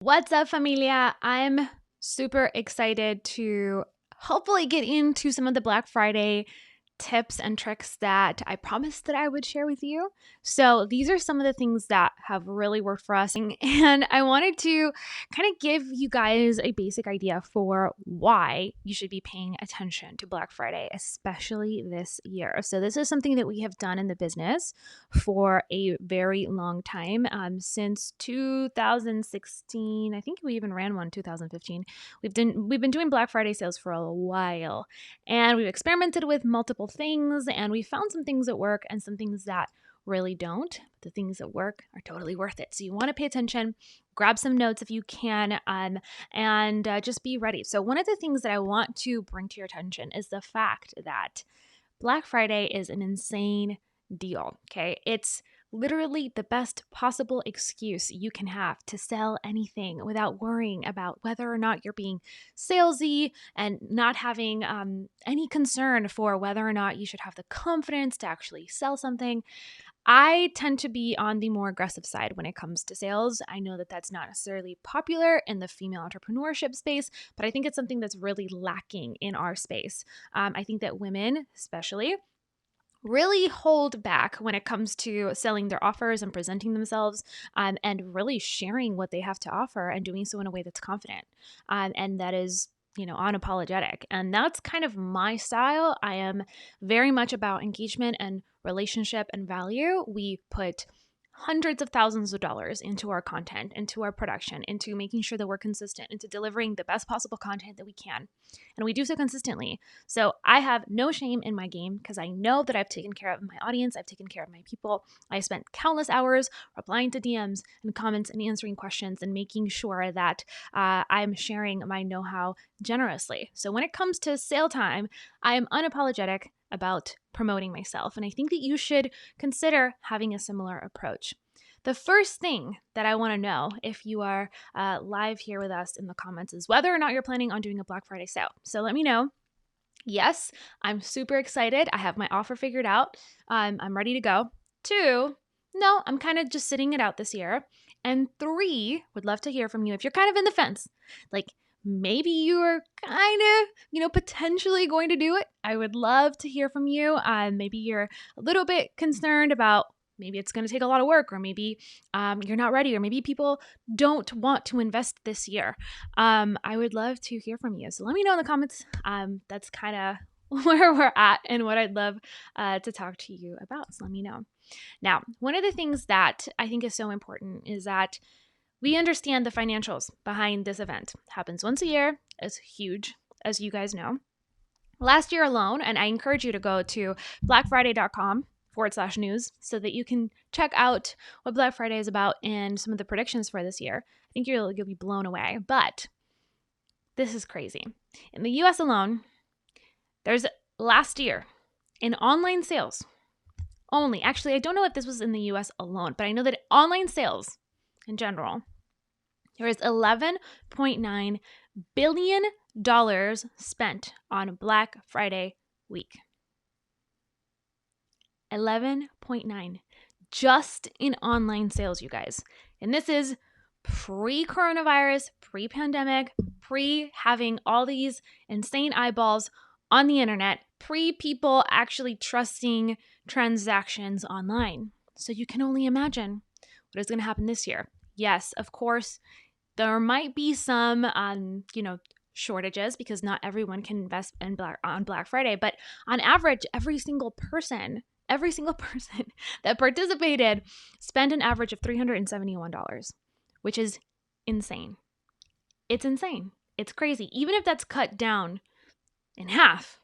What's up, familia? I'm super excited to hopefully get into some of the Black Friday tips and tricks that I promised that I would share with you. So, these are some of the things that have really worked for us. And I wanted to kind of give you guys a basic idea for why you should be paying attention to Black Friday, especially this year. So, this is something that we have done in the business for a very long time, since 2016. I think we even ran one 2015. We've been doing Black Friday sales for a while, and we've experimented with multiple things, and we found some things that work and some things that really don't. The things that work are totally worth it. So you want to pay attention, grab some notes if you can, and just be ready. So one of the things that I want to bring to your attention is the fact that Black Friday is an insane deal, okay? It's literally the best possible excuse you can have to sell anything without worrying about whether or not you're being salesy and not having any concern for whether or not you should have the confidence to actually sell something. I tend to be on the more aggressive side when it comes to sales. I know that that's not necessarily popular in the female entrepreneurship space, but I think it's something that's really lacking in our space. I think that women, especially, really hold back when it comes to selling their offers and presenting themselves, and really sharing what they have to offer and doing so in a way that's confident, and that is unapologetic. And that's kind of my style. I am very much about engagement and relationship and value. We put hundreds of thousands of dollars into our content, into our production, into making sure that we're consistent, into delivering the best possible content that we can. And we do so consistently. So I have no shame in my game because I know that I've taken care of my audience. I've taken care of my people. I spent countless hours replying to DMs and comments and answering questions and making sure that I'm sharing my know-how generously. So when it comes to sale time, I am unapologetic about promoting myself. And I think that you should consider having a similar approach. The first thing that I want to know, if you are live here with us in the comments, is whether or not you're planning on doing a Black Friday sale. So let me know. Yes, I'm super excited. I have my offer figured out. I'm ready to go. 2, no, I'm kind of just sitting it out this year. And 3, would love to hear from you if you're kind of in the fence. Like, maybe you're kind of, potentially going to do it. I would love to hear from you. Maybe you're a little bit concerned about maybe it's going to take a lot of work, or maybe you're not ready, or maybe people don't want to invest this year. I would love to hear from you. So let me know in the comments. That's kind of where we're at and what I'd love to talk to you about. So let me know. Now, one of the things that I think is so important is that we understand the financials behind this event. It happens once a year. It's huge, as you guys know. Last year alone, and I encourage you to go to blackfriday.com/news so that you can check out what Black Friday is about and some of the predictions for this year. I think you'll be blown away. But this is crazy. In the US alone, there's last year in online sales only. Actually, I don't know if this was in the US alone, but I know that online sales in general, there is $11.9 billion spent on Black Friday week. 11.9 just in online sales, you guys. And this is pre-coronavirus, pre-pandemic, pre-having all these insane eyeballs on the internet, pre-people actually trusting transactions online. So you can only imagine what is going to happen this year. Yes, of course, there might be some, shortages because not everyone can invest on Black Friday. But on average, every single person that participated spent an average of $371, which is insane. It's insane. It's crazy. Even if that's cut down in half,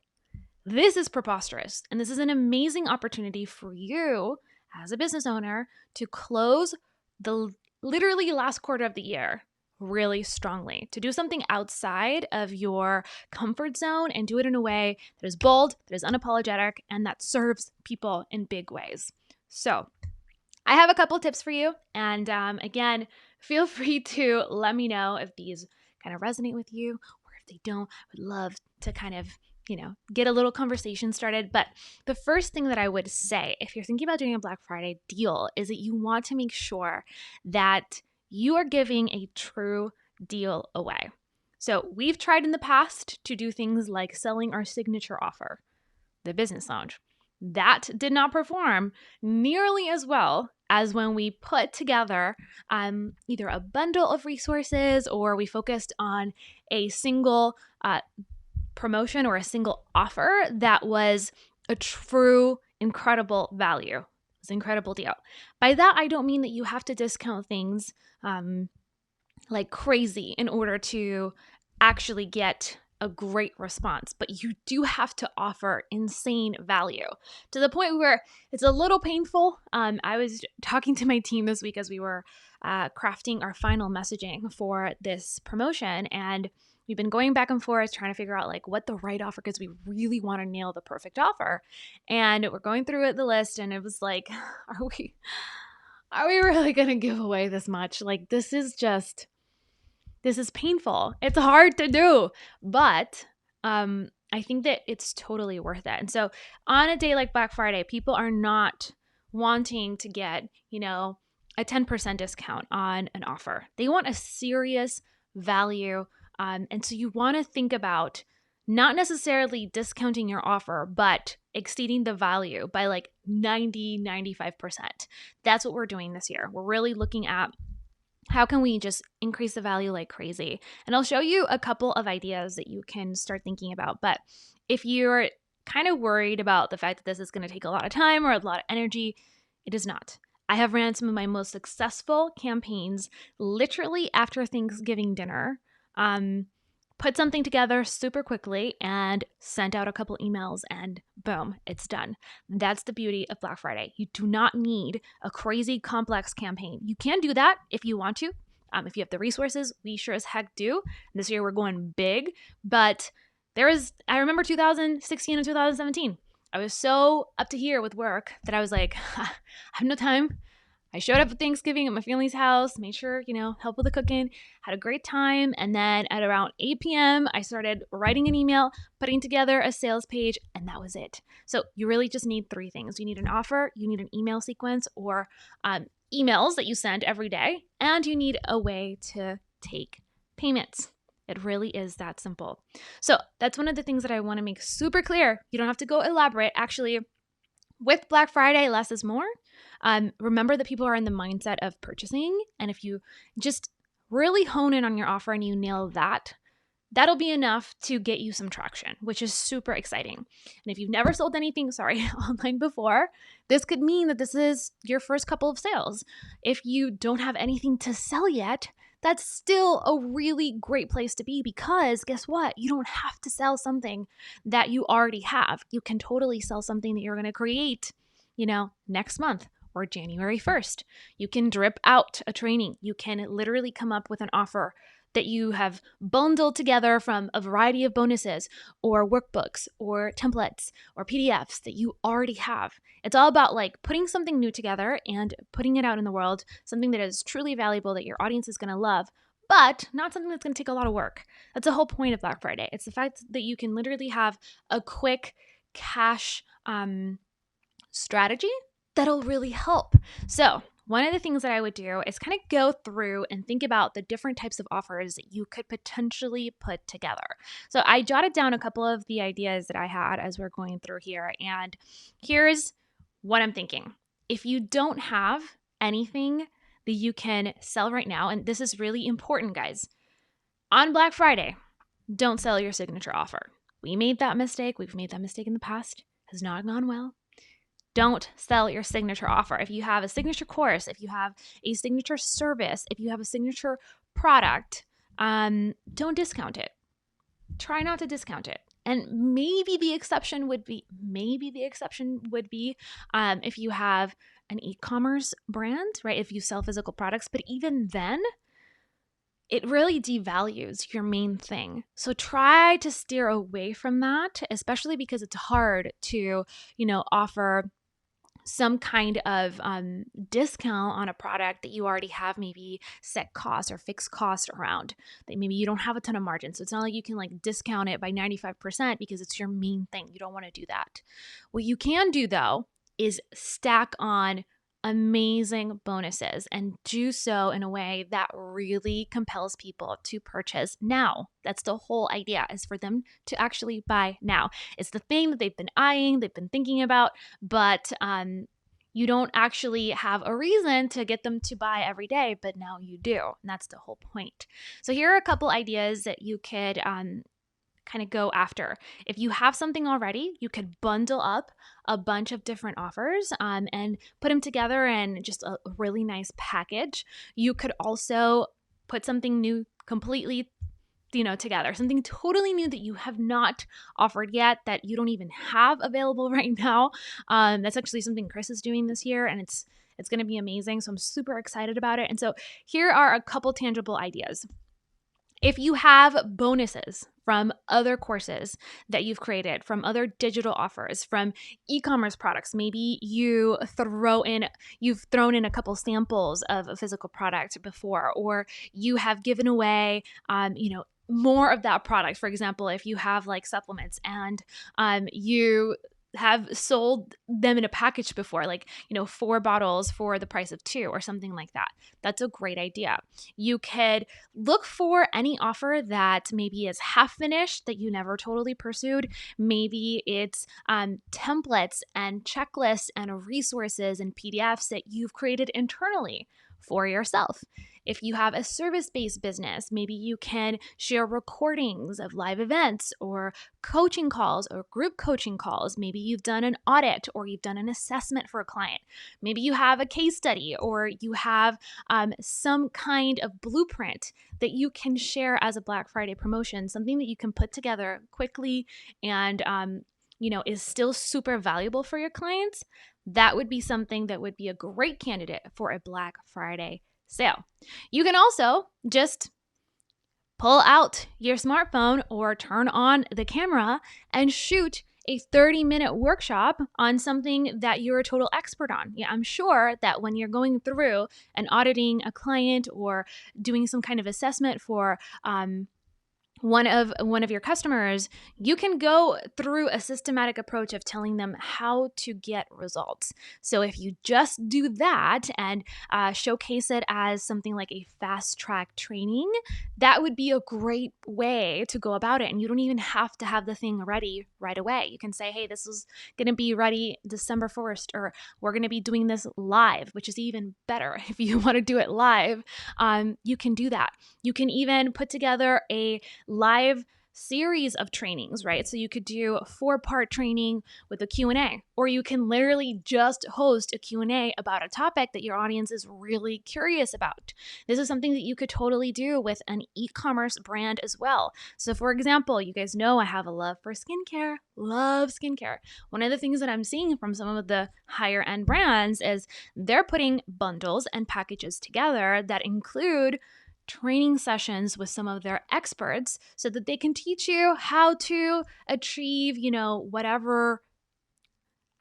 this is preposterous. And this is an amazing opportunity for you as a business owner to close the literally last quarter of the year really strongly, to do something outside of your comfort zone and do it in a way that is bold, that is unapologetic, and that serves people in big ways. So I have a couple tips for you. And again, feel free to let me know if these kind of resonate with you, or if they don't. I would love to kind of get a little conversation started. But the first thing that I would say, if you're thinking about doing a Black Friday deal, is that you want to make sure that you are giving a true deal away. So we've tried in the past to do things like selling our signature offer, the business lounge. That did not perform nearly as well as when we put together either a bundle of resources or we focused on a single promotion or a single offer that was a true incredible value. It's an incredible deal. By that, I don't mean that you have to discount things like crazy in order to actually get a great response, but you do have to offer insane value to the point where it's a little painful. I was talking to my team this week as we were crafting our final messaging for this promotion, and we've been going back and forth trying to figure out like what the right offer, because we really want to nail the perfect offer. And we're going through the list, and it was like, are we really going to give away this much? Like, this is painful. It's hard to do, but I think that it's totally worth it. And so on a day like Black Friday, people are not wanting to get, a 10% discount on an offer. They want a serious value. And so you want to think about not necessarily discounting your offer, but exceeding the value by like 95%. That's what we're doing this year. We're really looking at how can we just increase the value like crazy? And I'll show you a couple of ideas that you can start thinking about. But if you're kind of worried about the fact that this is going to take a lot of time or a lot of energy, it is not. I have ran some of my most successful campaigns literally after Thanksgiving dinner. Put something together super quickly and sent out a couple emails, and boom, it's done. That's the beauty of Black Friday. You do not need a crazy complex campaign. You can do that if you want to. If you have the resources, we sure as heck do. This year we're going big, but I remember 2016 and 2017. I was so up to here with work that I was like, I have no time. I showed up at Thanksgiving at my family's house, made sure, help with the cooking, had a great time. And then at around 8 p.m., I started writing an email, putting together a sales page, and that was it. So you really just need three things. You need an offer, you need an email sequence or emails that you send every day, and you need a way to take payments. It really is that simple. So that's one of the things that I want to make super clear. You don't have to go elaborate. Actually, with Black Friday, less is more. Remember that people are in the mindset of purchasing. And if you just really hone in on your offer and you nail that, that'll be enough to get you some traction, which is super exciting. And if you've never sold anything, online before, this could mean that this is your first couple of sales. If you don't have anything to sell yet, that's still a really great place to be, because guess what? You don't have to sell something that you already have. You can totally sell something that you're going to create, next month or January 1st. You can drip out a training. You can literally come up with an offer that you have bundled together from a variety of bonuses or workbooks or templates or PDFs that you already have. It's all about like putting something new together and putting it out in the world, something that is truly valuable that your audience is going to love, but not something that's going to take a lot of work. That's the whole point of Black Friday. It's the fact that you can literally have a quick cash strategy that'll really help. So one of the things that I would do is kind of go through and think about the different types of offers that you could potentially put together. So I jotted down a couple of the ideas that I had as we're going through here. And here's what I'm thinking. If you don't have anything that you can sell right now, and this is really important, guys, on Black Friday, don't sell your signature offer. We made that mistake. We've made that mistake in the past. Has not gone well. Don't sell your signature offer. If you have a signature course, if you have a signature service, if you have a signature product, don't discount it. Try not to discount it. And maybe the exception would be if you have an e-commerce brand, right? If you sell physical products, but even then, it really devalues your main thing. So try to steer away from that, especially because it's hard to, offer some kind of discount on a product that you already have maybe set cost or fixed cost around, that maybe you don't have a ton of margin. So it's not like you can like discount it by 95% because it's your main thing. You don't want to do that. What you can do though is stack on amazing bonuses and do so in a way that really compels people to purchase now. That's the whole idea, is for them to actually buy now. It's the thing that they've been eyeing, they've been thinking about, but you don't actually have a reason to get them to buy every day, but now you do. And that's the whole point. So here are a couple ideas that you could kind of go after. If you have something already, you could bundle up a bunch of different offers and put them together in just a really nice package. You could also put something new completely together, something totally new that you have not offered yet, that you don't even have available right now. That's actually something Chris is doing this year, and it's going to be amazing. So I'm super excited about it. And so here are a couple tangible ideas. If you have bonuses from other courses that you've created, from other digital offers, from e-commerce products, maybe you've thrown in a couple samples of a physical product before, or you have given away, more of that product. For example, if you have like supplements and you have sold them in a package before, like, 4 bottles for the price of 2 or something like that. That's a great idea. You could look for any offer that maybe is half finished that you never totally pursued. Maybe it's templates and checklists and resources and PDFs that you've created internally for yourself. If you have a service-based business, maybe you can share recordings of live events or coaching calls or group coaching calls. Maybe you've done an audit or you've done an assessment for a client. Maybe you have a case study or you have some kind of blueprint that you can share as a Black Friday promotion, something that you can put together quickly and is still super valuable for your clients. That would be something that would be a great candidate for a Black Friday sale. You can also just pull out your smartphone or turn on the camera and shoot a 30-minute workshop on something that you're a total expert on. Yeah, I'm sure that when you're going through and auditing a client or doing some kind of assessment for one of your customers, you can go through a systematic approach of telling them how to get results. So if you just do that and showcase it as something like a fast track training, that would be a great way to go about it. And you don't even have to have the thing ready right away. You can say, hey, this is going to be ready December 1st, or we're going to be doing this live, which is even better. If you want to do it live, you can do that. You can even put together a live series of trainings, right? So you could do a 4-part training with a Q&A, or you can literally just host a Q&A about a topic that your audience is really curious about. This is something that you could totally do with an e-commerce brand as well. So for example, you guys know I have a love for skincare. Love skincare. One of the things that I'm seeing from some of the higher end brands is they're putting bundles and packages together that include training sessions with some of their experts so that they can teach you how to achieve, whatever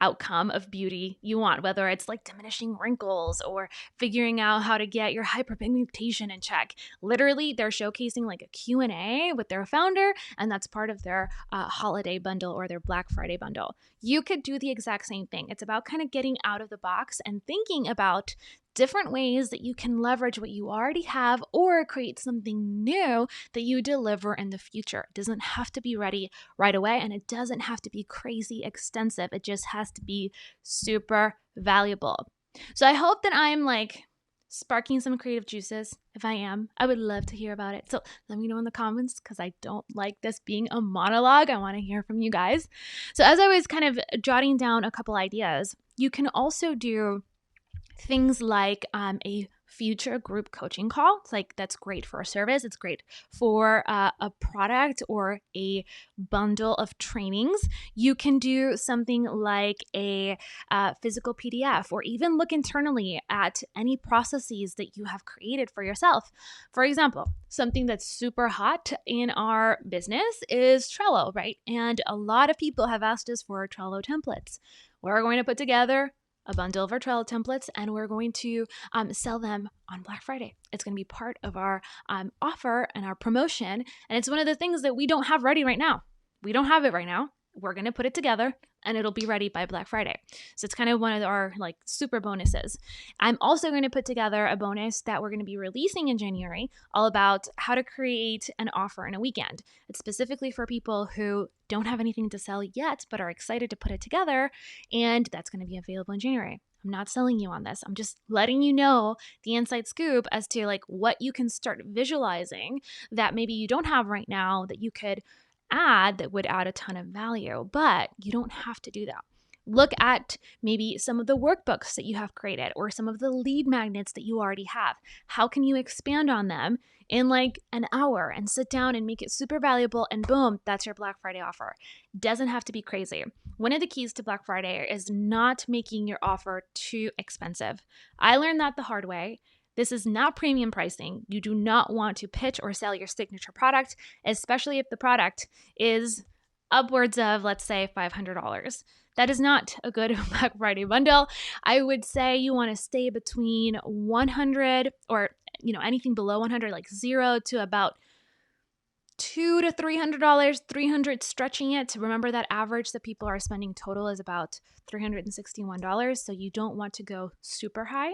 outcome of beauty you want, whether it's like diminishing wrinkles or figuring out how to get your hyperpigmentation in check. Literally, they're showcasing like a Q&A with their founder, and that's part of their holiday bundle or their Black Friday bundle. You could do the exact same thing. It's about kind of getting out of the box and thinking about different ways that you can leverage what you already have or create something new that you deliver in the future. It doesn't have to be ready right away, and it doesn't have to be crazy extensive. It just has to be super valuable. So I hope that I'm like sparking some creative juices. If I am, I would love to hear about it. So let me know in the comments, because I don't like this being a monologue. I want to hear from you guys. So as I was kind of jotting down a couple ideas, you can also do things like a future group coaching call. It's like, that's great for a service. It's great for a product or a bundle of trainings. You can do something like a physical PDF, or even look internally at any processes that you have created for yourself. For example, something that's super hot in our business is Trello, right? And a lot of people have asked us for Trello templates. We're going to put together a bundle of our Trello templates, and we're going to sell them on Black Friday. It's going to be part of our offer and our promotion. And it's one of the things that we don't have ready right now. We don't have it right now. we're going to put it together and it'll be ready by Black Friday. So it's kind of one of our like super bonuses. I'm also going to put together a bonus that we're going to be releasing in January, all about how to create an offer in a weekend. It's specifically for people who don't have anything to sell yet, but are excited to put it together. And that's going to be available in January. I'm not selling you on this. I'm just letting you know the inside scoop as to like what you can start visualizing that maybe you don't have right now that you could add that would add a ton of value, but you don't have to do that. Look at maybe some of the workbooks that you have created or some of the lead magnets that you already have. How can you expand on them in like an hour and sit down and make it super valuable, and boom, that's your Black Friday offer. Doesn't have to be crazy. One of the keys to Black Friday is not making your offer too expensive. I learned that the hard way. This is not premium pricing. You do not want to pitch or sell your signature product, especially if the product is upwards of, let's say, $500. That is not a good Black Friday bundle. I would say you want to stay between 100 or anything below 100, like 0 to about $200 to $300, 300 stretching it. To remember that average that people are spending total is about $361. So you don't want to go super high.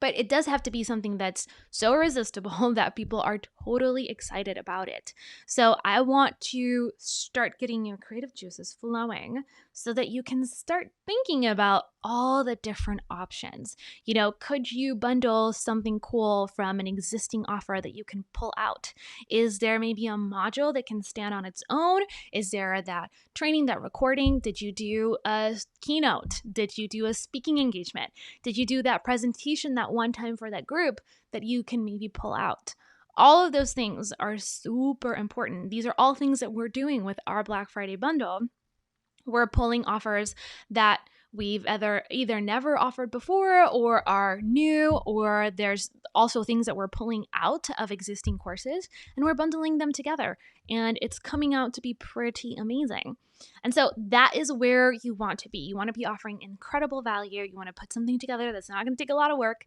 But it does have to be something that's so irresistible that people are totally excited about it. So I want to start getting your creative juices flowing so that you can start thinking about all the different options. Could you bundle something cool from an existing offer that you can pull out? Is there maybe a module that can stand on its own? Is there that training, that recording? Did you do a keynote? Did you do a speaking engagement? Did you do that presentation that one time for that group that you can maybe pull out? All of those things are super important. These are all things that we're doing with our Black Friday bundle. We're pulling offers that we've either never offered before or are new, or there's also things that we're pulling out of existing courses and we're bundling them together. And it's coming out to be pretty amazing. And so that is where you want to be. You want to be offering incredible value. You want to put something together that's not going to take a lot of work.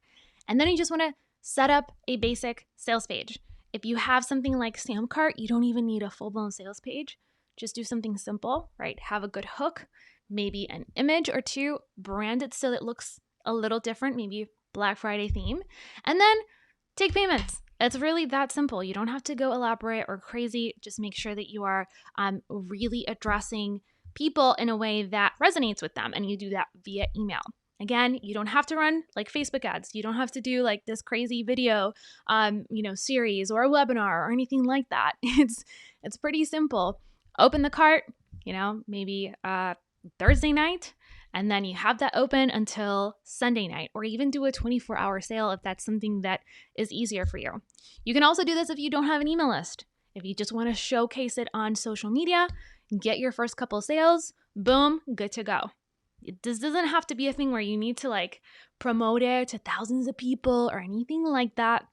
And then you just want to set up a basic sales page. If you have something like Samcart, you don't even need a full-blown sales page. Just do something simple, right? Have a good hook, maybe an image or two, brand it so it looks a little different, maybe Black Friday theme, and then take payments. It's really that simple. You don't have to go elaborate or crazy. Just make sure that you are really addressing people in a way that resonates with them, and you do that via email. Again, you don't have to run like Facebook ads. You don't have to do like this crazy video, series or a webinar or anything like that. It's pretty simple. Open the cart, maybe Thursday night, and then you have that open until Sunday night, or even do a 24-hour sale if that's something that is easier for you. You can also do this if you don't have an email list. If you just want to showcase it on social media, get your first couple sales, boom, good to go. This doesn't have to be a thing where you need to like promote it to thousands of people or anything like that.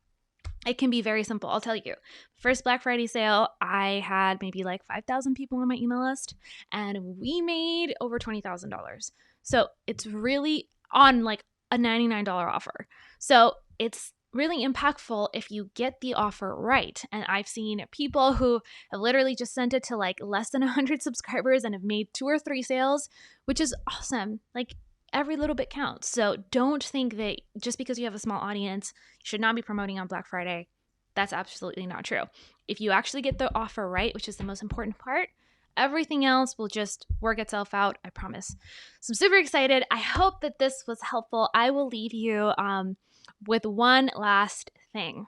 It can be very simple. I'll tell you. First Black Friday sale, I had maybe like 5,000 people on my email list, and we made over $20,000. So it's really on like a $99 offer. So it's really impactful if you get the offer right. And I've seen people who have literally just sent it to like less than 100 subscribers and have made 2 or 3 sales, which is awesome. Like, every little bit counts. So don't think that just because you have a small audience, you should not be promoting on Black Friday. That's absolutely not true. If you actually get the offer right, which is the most important part, everything else will just work itself out, I promise. So I'm super excited. I hope that this was helpful. I will leave you with one last thing.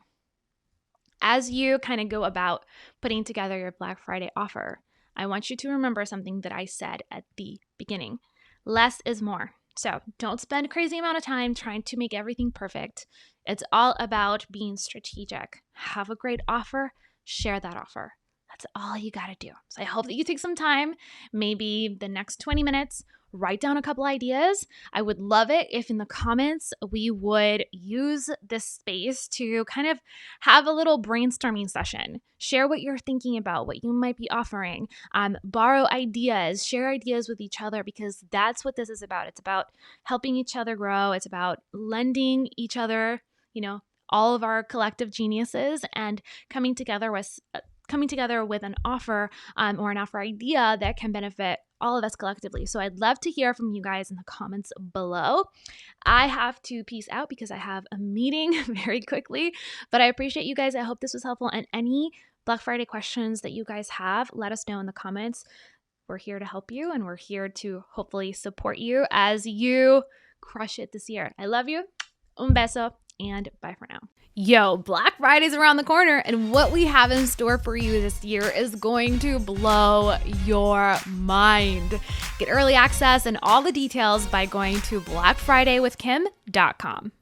As you kind of go about putting together your Black Friday offer, I want you to remember something that I said at the beginning. Less is more. So don't spend a crazy amount of time trying to make everything perfect. It's all about being strategic. Have a great offer, share that offer. That's all you got to do. So I hope that you take some time, maybe the next 20 minutes, write down a couple ideas. I would love it if in the comments we would use this space to kind of have a little brainstorming session. Share what you're thinking about, what you might be offering, borrow ideas, share ideas with each other, because that's what this is about. It's about helping each other grow. It's about lending each other, all of our collective geniuses and coming together with coming together with an offer or an offer idea that can benefit all of us collectively. So I'd love to hear from you guys in the comments below. I have to peace out because I have a meeting very quickly, but I appreciate you guys. I hope this was helpful. And any Black Friday questions that you guys have, let us know in the comments. We're here to help you, and we're here to hopefully support you as you crush it this year. I love you. Un beso, and bye for now. Yo, Black Friday's around the corner, and what we have in store for you this year is going to blow your mind. Get early access and all the details by going to blackfridaywithkim.com.